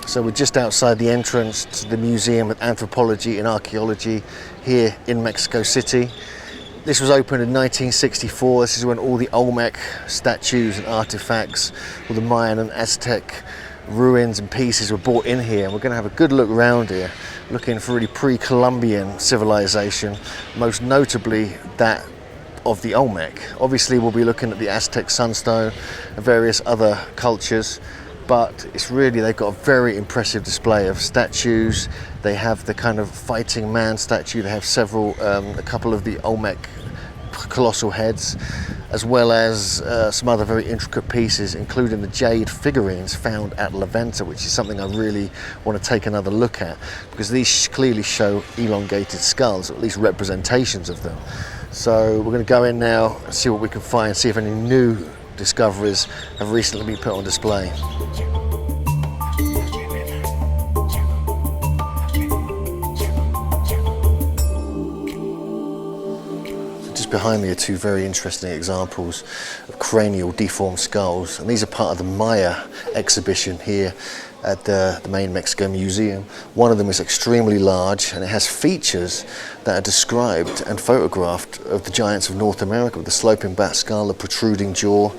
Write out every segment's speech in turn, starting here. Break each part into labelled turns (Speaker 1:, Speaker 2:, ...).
Speaker 1: So we're just outside the entrance to the Museum of Anthropology and Archaeology here in Mexico City. This was opened in 1964. This is when all the Olmec statues and artifacts, all the Mayan and Aztec ruins and pieces were brought in here. And we're going to have a good look around here, looking for really pre-Columbian civilization, most notably that of the Olmec. Obviously we'll be looking at the Aztec sunstone and various other cultures, but it's really, they've got a very impressive display of statues. They have the kind of fighting man statue. They have several, a couple of the Olmec colossal heads, as well as some other very intricate pieces, including the jade figurines found at La Venta, which is something I really want to take another look at, because these clearly show elongated skulls, or at least representations of them. So we're going to go in now and see what we can find, see if any new discoveries have recently been put on display. Just behind me are two very interesting examples of cranial deformed skulls, and these are part of the Maya exhibition here at the main Mexico Museum. One of them is extremely large, and it has features that are described and photographed of the giants of North America, with the sloping back skull, the protruding jaw,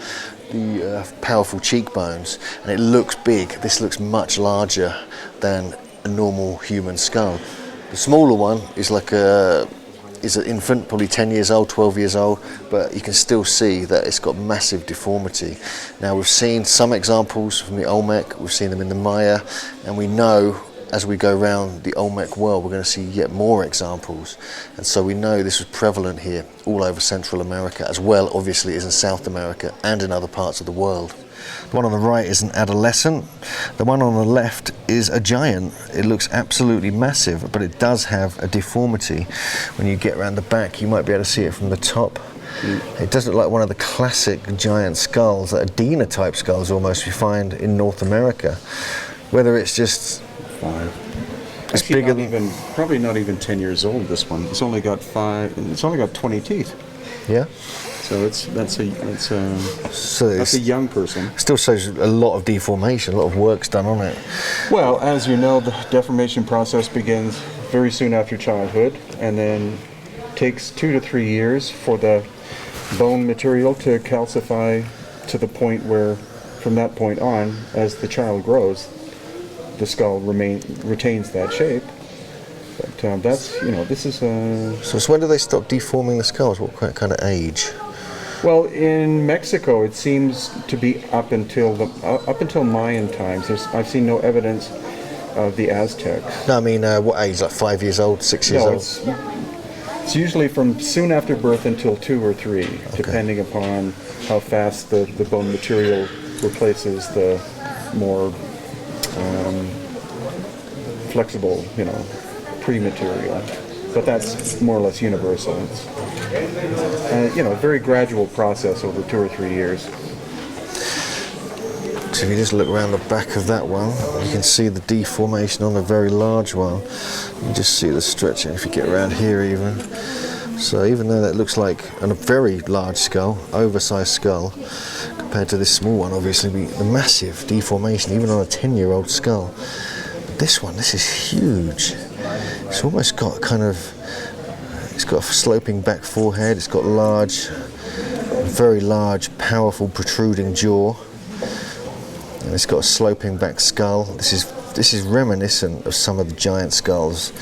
Speaker 1: the powerful cheekbones, and it looks big. This looks much larger than a normal human skull. The smaller one is like is an infant, probably 10 years old, 12 years old, but you can still see that it's got massive deformity. Now, we've seen some examples from the Olmec, we've seen them in the Maya, and we know as we go around the Olmec world, we're going to see yet more examples. And so we know this was prevalent here all over Central America, as well, obviously, as in South America and in other parts of the world. The one on the right is an adolescent. The one on the left is a giant. It looks absolutely massive, but it does have a deformity. When you get around the back, you might be able to see it from the top. It does look like one of the classic giant skulls, like Adena type skulls almost, you find in North America. Whether it's just...
Speaker 2: It's bigger than... Probably not even 10 years old, this one. It's only got 20 teeth.
Speaker 1: Yeah?
Speaker 2: So that's a young person.
Speaker 1: Still shows a lot of deformation, a lot of work's done on it.
Speaker 2: Well, as you know, the deformation process begins very soon after childhood, and then takes 2 to 3 years for the bone material to calcify to the point where, from that point on, as the child grows, the skull retains that shape. But that's, this is a...
Speaker 1: So when do they stop deforming the skulls? What kind of age?
Speaker 2: Well, in Mexico, it seems to be up until Mayan times. I've seen no evidence of the Aztecs.
Speaker 1: No, I mean, what age? Like 5 years old, 6 years old?
Speaker 2: It's usually from soon after birth until 2 or 3, depending upon how fast the bone material replaces the more flexible, pre-material. But that's more or less universal. It's a very gradual process over 2 or 3 years.
Speaker 1: So if you just look around the back of that one, you can see the deformation on the very large one. You just see the stretching if you get around here even. So even though that looks like a very large skull, oversized skull, compared to this small one, obviously the massive deformation, even on a 10-year-old skull. But this is huge. It's almost got it's got a sloping back forehead, it's got very large, powerful, protruding jaw, and it's got a sloping back skull. This is reminiscent of some of the giant skulls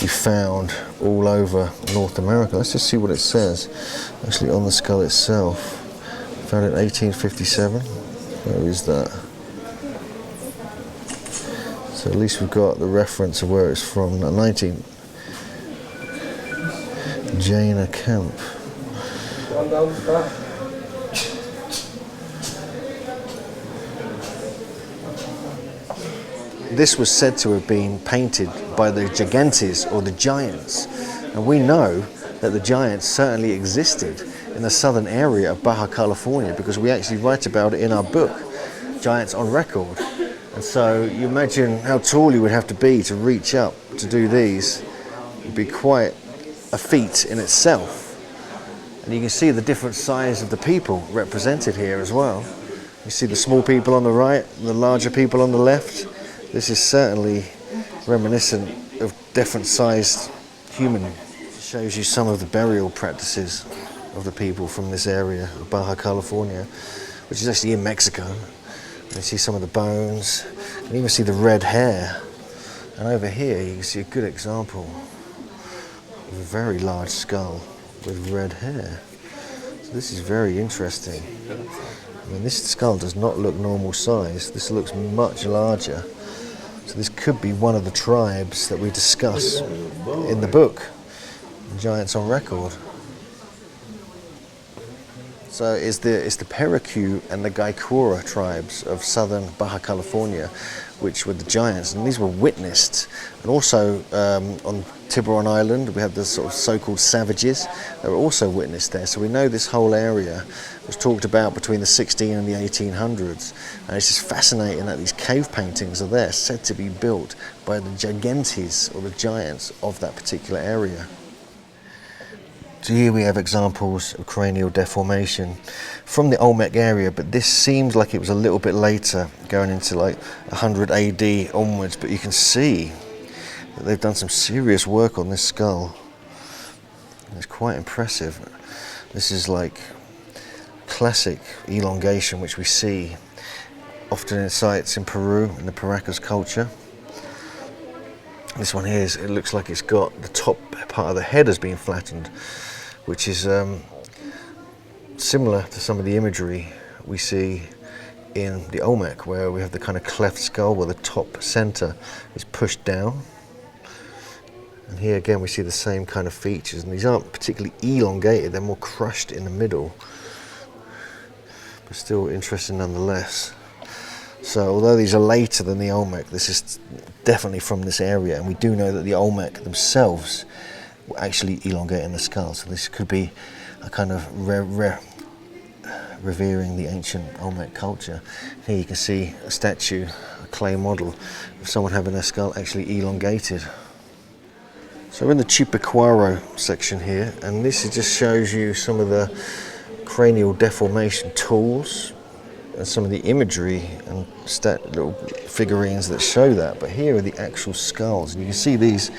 Speaker 1: we found all over North America. Let's just see what it says, actually on the skull itself. Found in 1857. Where is that? So at least we've got the reference of where it's from. 19. Jaina Camp. This was said to have been painted by the gigantes, or the giants, and we know that the giants certainly existed in the southern area of Baja California, because we actually write about it in our book, Giants on Record. And so you imagine how tall you would have to be to reach up to do these. It would be quite a feat in itself. And you can see the different size of the people represented here as well. You see the small people on the right and the larger people on the left. This is certainly reminiscent of different sized human. It shows you some of the burial practices of the people from this area of Baja, California, which is actually in Mexico. You see some of the bones, you can even see the red hair. And over here you can see a good example of a very large skull with red hair. So this is very interesting. I mean, this skull does not look normal size. This looks much larger. So this could be one of the tribes that we discuss in the book, Giants on Record. So it's the Paracu and the Guaycura tribes of southern Baja California, which were the giants, and these were witnessed. And also on Tiburon Island, we have the sort of so-called savages that were also witnessed there. So we know this whole area was talked about between the 16 and the 1800s. And it's just fascinating that these cave paintings are there, said to be built by the gigantes, or the giants of that particular area. So here we have examples of cranial deformation from the Olmec area, but this seems like it was a little bit later, going into like 100 AD onwards, but you can see that they've done some serious work on this skull. It's quite impressive. This is like classic elongation, which we see often in sites in Peru, in the Paracas culture. This one here, it looks like it's got the top part of the head has been flattened, which is similar to some of the imagery we see in the Olmec, where we have the kind of cleft skull where the top center is pushed down. And here again we see the same kind of features, and these aren't particularly elongated, they're more crushed in the middle, but still interesting nonetheless. So although these are later than the Olmec, this is definitely from this area, and we do know that the Olmec themselves were actually elongating the skull, so this could be a kind of revering the ancient Olmec culture. Here you can see a statue, a clay model of someone having their skull actually elongated. So we're in the Chupacuaro section here, and this just shows you some of the cranial deformation tools and some of the imagery and little figurines that show that. But here are the actual skulls, and you can see these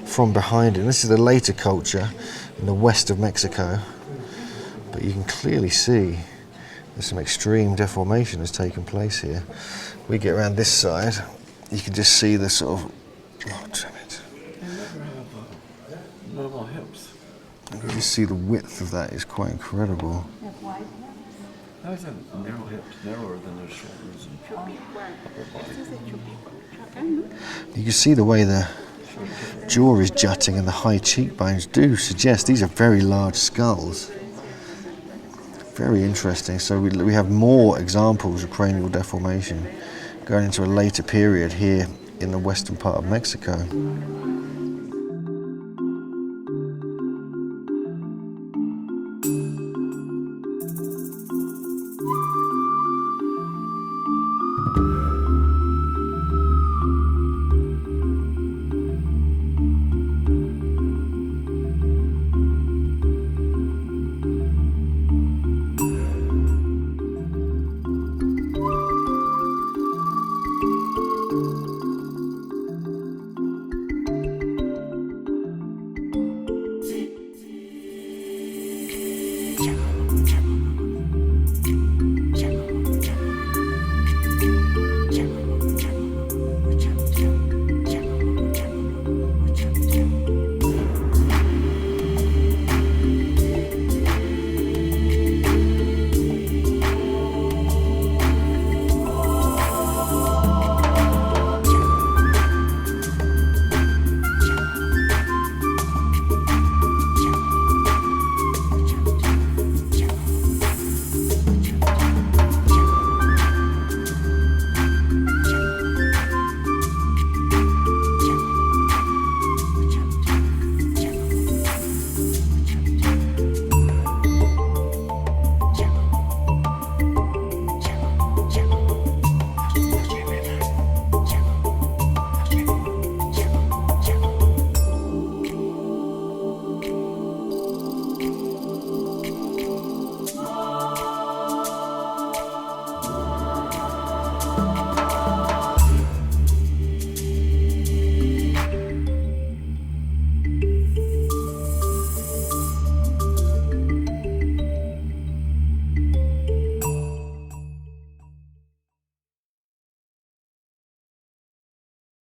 Speaker 1: from behind it. And this is the later culture in the west of Mexico, but you can clearly see there's some extreme deformation has taken place here. We get around this side, you can just see the sort of, oh damn it.
Speaker 3: They never have normal hips.
Speaker 1: You can just see the width of that is quite incredible.
Speaker 3: How is that narrow hips, narrower than their shoulders and upper body?
Speaker 1: You can see the way the jaw is jutting and the high cheekbones do suggest these are very large skulls. Very interesting. So we have more examples of cranial deformation going into a later period here in the western part of Mexico.